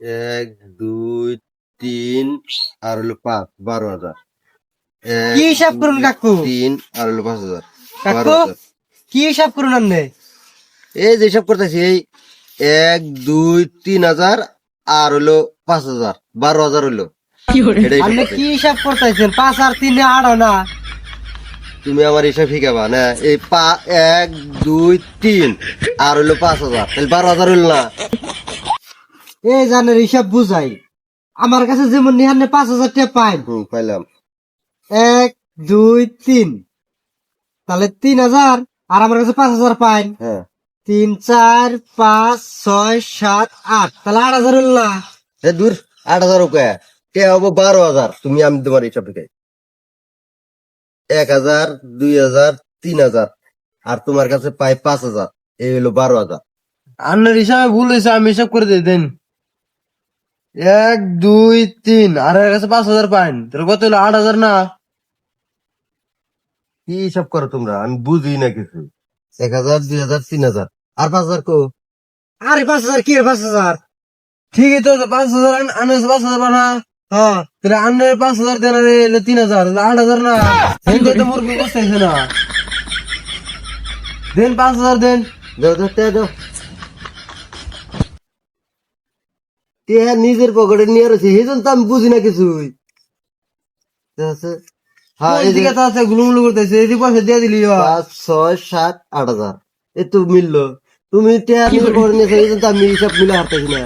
এক, দুই, তিন, আর হলো 5, 12,000। কি হিসাব করুন কাকু? 3 আর হলো 5,000, কাকু 12,000। কি হিসাব করুন আপনি? এই যে হিসাব করতেছি, এই 1, 2, 3,000 আর হলো 5,000, 12,000 হইলো। এটা হিসাব আপনি করতেছি। কি হিসাব করতেছেন? 5 আর 3 8 না? তুমি আমার হিসাব শিখাবা না? এই 1, 2, 3 আর হলো 5,000, তাহলে 12,000 হইল না? এই জানের হিসাব বুঝাই। আমার কাছে যেমন নিহান্নে 5,000 টাকা পাইন, পাইলাম। 1 2 3, তাহলে 3,000, আর আমার কাছে 5,000 পাইন, হ্যাঁ, 3 4 5 6 7 8, তাহলে 8,000 হল না? এ দূর, 8,000 কে কে হবো 12,000। তুমি আমি তোমার হিসাব শিখাই। 1,000, 2,000, 3,000 আর তোমার কাছে পাই 5,000, এই হলো 12,000। আপনার হিসাবে ভুল হয়েছে, আমি হিসাব করে দিয়ে দেন। 1 2 3, আর এর কাছে 5,000 পাইন, তাহলে কত হলো? 8,000 না? কি হিসাব করো তোমরা? আমি বুঝি না কিছু। 1,000, 2,000, 3,000 আর 5,000 কো? আরে 5,000 কি? 5,000 ঠিকই তো, 5,000 আনে 5,000 বানা। হ্যাঁ, তাহলে আনে 5,000 দেন, আর এলে 3,000, 8,000 না? সেটাই তো মুরগি বসতেছে না। দেন 5,000 দেন। দাও দাও, তে দাও। তে নিজের পকেটে নিয়ে রয়েছে, এই জন্য তো আমি বুঝি না কিছুই। হ্যাঁ, কোন এই যে দিকে তো আছে গুলুমুলু করতেছে, এদিকে পয়সা দিয়ে দিলি। 5, 6, 7, 8,000, এ তো মিললো। তুমি তে নিজের পকেটে নিয়েছো, এই জন্য তো আমি হিসাব মিলে হারতেছি না।